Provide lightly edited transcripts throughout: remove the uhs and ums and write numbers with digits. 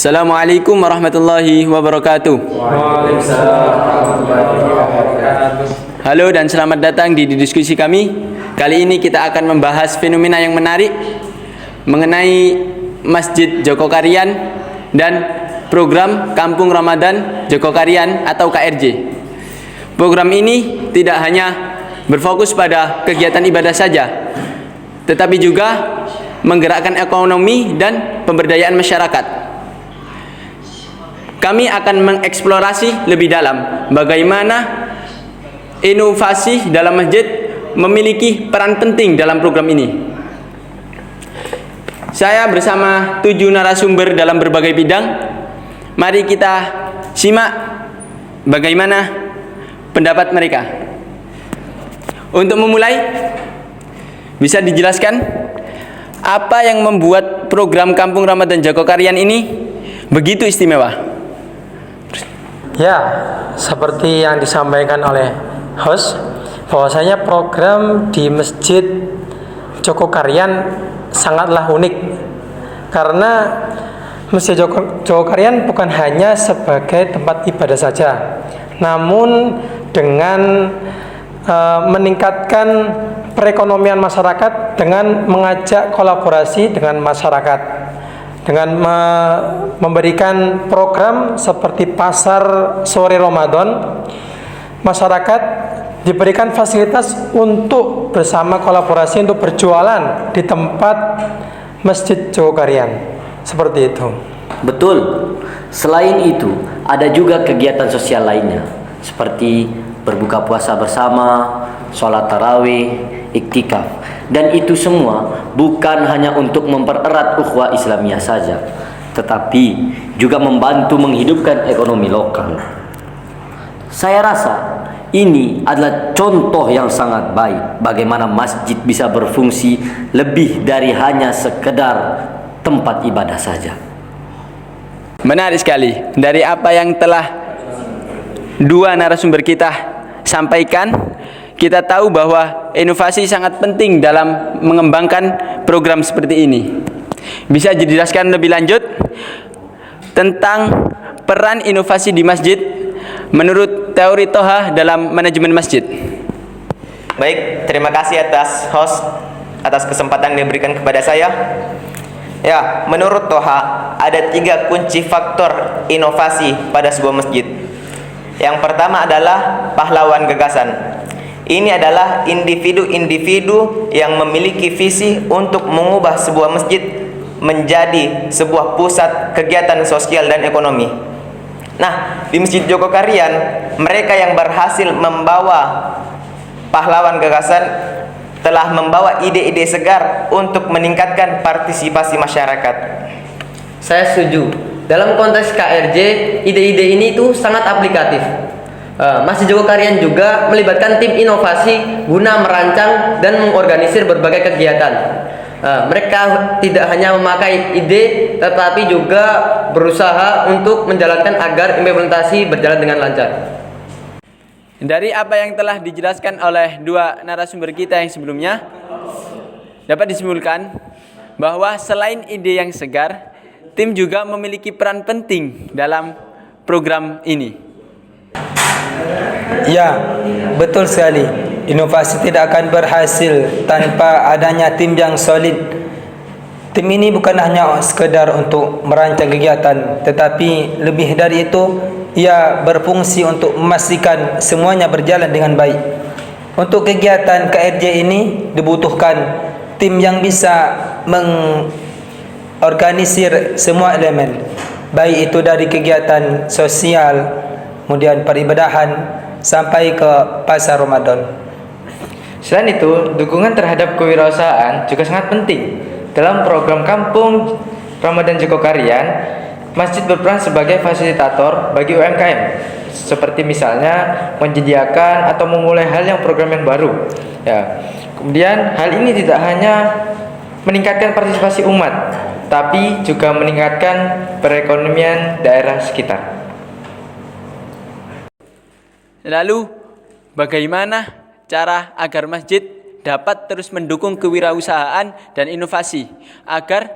Assalamualaikum warahmatullahi wabarakatuh. Waalaikumsalam warahmatullahi wabarakatuh. Halo dan selamat datang di diskusi kami. Kali ini kita akan membahas fenomena yang menarik mengenai Masjid Joko Karian dan program Kampung Ramadan Joko Karian atau KRJ. Program ini tidak hanya berfokus pada kegiatan ibadah saja, tetapi juga menggerakkan ekonomi dan pemberdayaan masyarakat. Kami akan mengeksplorasi lebih dalam bagaimana inovasi dalam masjid memiliki peran penting dalam program ini. Saya bersama 7 narasumber dalam berbagai bidang. Mari kita simak bagaimana pendapat mereka. Untuk memulai, bisa dijelaskan apa yang membuat program Kampung Ramadan Joko Karian ini begitu istimewa? Ya, seperti yang disampaikan oleh host, bahwasanya program di Masjid Joko Karian sangatlah unik. Karena Masjid Joko Karian bukan hanya sebagai tempat ibadah saja, namun dengan meningkatkan perekonomian masyarakat dengan mengajak kolaborasi dengan masyarakat, dengan memberikan program seperti pasar sore Ramadan. Masyarakat diberikan fasilitas untuk bersama kolaborasi untuk berjualan di tempat Masjid Joko Karian. Seperti itu. Betul. Selain itu, ada juga kegiatan sosial lainnya seperti berbuka puasa bersama, sholat tarawih, iktikaf. Dan itu semua bukan hanya untuk mempererat ukhuwah Islamiyah saja, tetapi juga membantu menghidupkan ekonomi lokal. Saya rasa ini adalah contoh yang sangat baik bagaimana masjid bisa berfungsi lebih dari hanya sekedar tempat ibadah saja. Menarik sekali dari apa yang telah 2 narasumber kita sampaikan. Kita tahu bahwa inovasi sangat penting dalam mengembangkan program seperti ini. Bisa dijelaskan lebih lanjut tentang peran inovasi di masjid menurut teori Toha dalam manajemen masjid? Baik, terima kasih atas host atas kesempatan yang diberikan kepada saya. Ya, menurut Toha ada 3 kunci faktor inovasi pada sebuah masjid. Yang pertama adalah pahlawan gagasan. Ini adalah individu-individu yang memiliki visi untuk mengubah sebuah masjid menjadi sebuah pusat kegiatan sosial dan ekonomi. Nah, di Masjid Joko Karian, mereka yang berhasil membawa pahlawan gagasan telah membawa ide-ide segar untuk meningkatkan partisipasi masyarakat. Saya setuju. Dalam konteks KRJ, ide-ide ini itu sangat aplikatif. Masjid Joko Karian juga melibatkan tim inovasi guna merancang dan mengorganisir berbagai kegiatan. Mereka tidak hanya memakai ide, tetapi juga berusaha untuk menjalankan agar implementasi berjalan dengan lancar. Dari apa yang telah dijelaskan oleh 2 narasumber kita yang sebelumnya, dapat disimpulkan bahwa selain ide yang segar, tim juga memiliki peran penting dalam program ini. Ya, betul sekali. Inovasi tidak akan berhasil tanpa adanya tim yang solid. Tim ini bukan hanya sekedar untuk merancang kegiatan, tetapi lebih dari itu, ia berfungsi untuk memastikan semuanya berjalan dengan baik. Untuk kegiatan KRJ ini dibutuhkan tim yang bisa mengorganisir semua elemen, baik itu dari kegiatan sosial, kemudian peribadahan, sampai ke pasar Ramadan. Selain itu, dukungan terhadap kewirausahaan juga sangat penting. Dalam program Kampung Ramadan Joko Karian, masjid berperan sebagai fasilitator bagi UMKM, seperti misalnya menyediakan atau memulai hal yang program yang baru. Ya. Kemudian hal ini tidak hanya meningkatkan partisipasi umat, tapi juga meningkatkan perekonomian daerah sekitar. Lalu, bagaimana cara agar masjid dapat terus mendukung kewirausahaan dan inovasi agar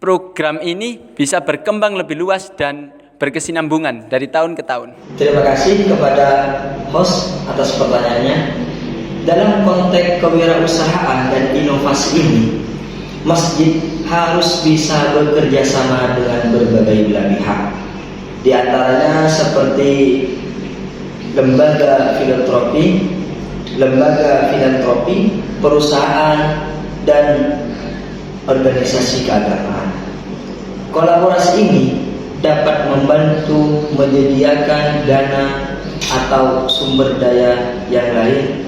program ini bisa berkembang lebih luas dan berkesinambungan dari tahun ke tahun. Terima kasih kepada host atas pertanyaannya. Dalam konteks kewirausahaan dan inovasi ini, masjid harus bisa bekerja sama dengan berbagai belah pihak. Di antaranya seperti lembaga filantropi, perusahaan, dan organisasi keagamaan. Kolaborasi ini dapat membantu menyediakan dana atau sumber daya yang lain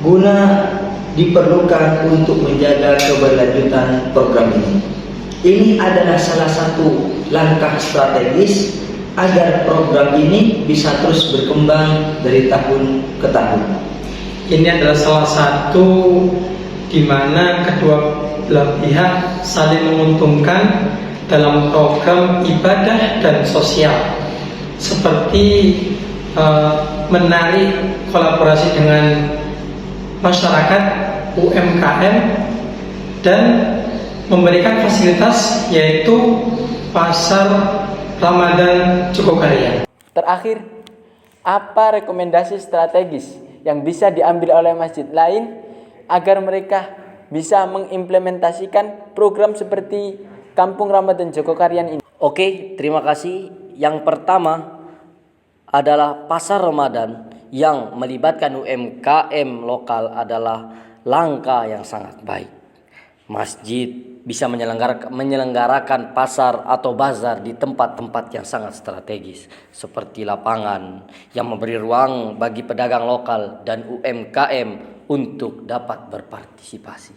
guna diperlukan untuk menjaga keberlanjutan program ini. Ini adalah salah satu langkah strategis agar program ini bisa terus berkembang dari tahun ke tahun. Ini adalah salah satu di mana kedua belah pihak saling menguntungkan dalam program ibadah dan sosial, seperti menarik kolaborasi dengan masyarakat, UMKM, dan memberikan fasilitas yaitu pasar Ramadan Jogokaryan. Terakhir, apa rekomendasi strategis yang bisa diambil oleh masjid lain agar mereka bisa mengimplementasikan program seperti Kampung Ramadan Jogokaryan ini? Oke, terima kasih. Yang pertama adalah pasar Ramadan yang melibatkan UMKM lokal adalah langkah yang sangat baik. Masjid bisa menyelenggarakan pasar atau bazar di tempat-tempat yang sangat strategis seperti lapangan yang memberi ruang bagi pedagang lokal dan UMKM untuk dapat berpartisipasi.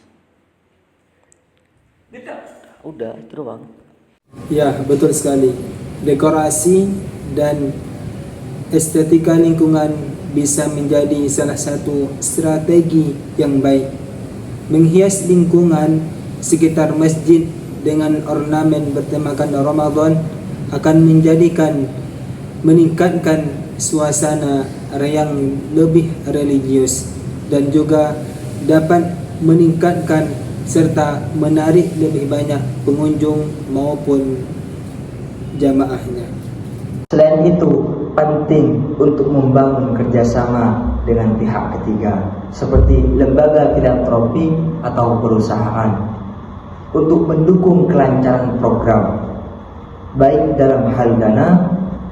Udah, itu doang. Ya, betul sekali. Dekorasi dan estetika lingkungan bisa menjadi salah satu strategi yang baik. Menghias lingkungan sekitar masjid dengan ornamen bertemakan Ramadan akan meningkatkan suasana yang lebih religius dan juga dapat meningkatkan serta menarik lebih banyak pengunjung maupun jamaahnya. Selain itu, penting untuk membangun kerjasama dengan pihak ketiga seperti lembaga filantropi atau perusahaan untuk mendukung kelancaran program baik dalam hal dana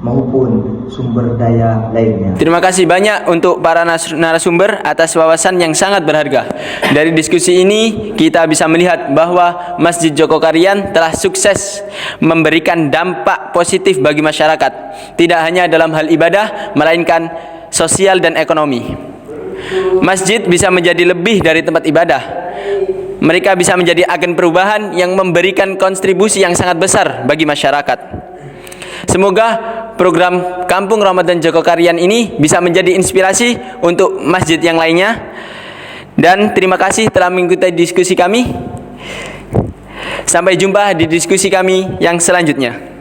maupun sumber daya lainnya. Terima kasih banyak untuk para narasumber atas wawasan yang sangat berharga. Dari diskusi ini kita bisa melihat bahwa Masjid Jogokaryan telah sukses memberikan dampak positif bagi masyarakat, tidak hanya dalam hal ibadah melainkan sosial dan ekonomi. Masjid bisa menjadi lebih dari tempat ibadah. Mereka bisa menjadi agen perubahan yang memberikan kontribusi yang sangat besar bagi masyarakat. Semoga program Kampung Ramadan Jogokaryan ini bisa menjadi inspirasi untuk masjid yang lainnya. Dan terima kasih telah mengikuti diskusi kami. Sampai jumpa di diskusi kami yang selanjutnya.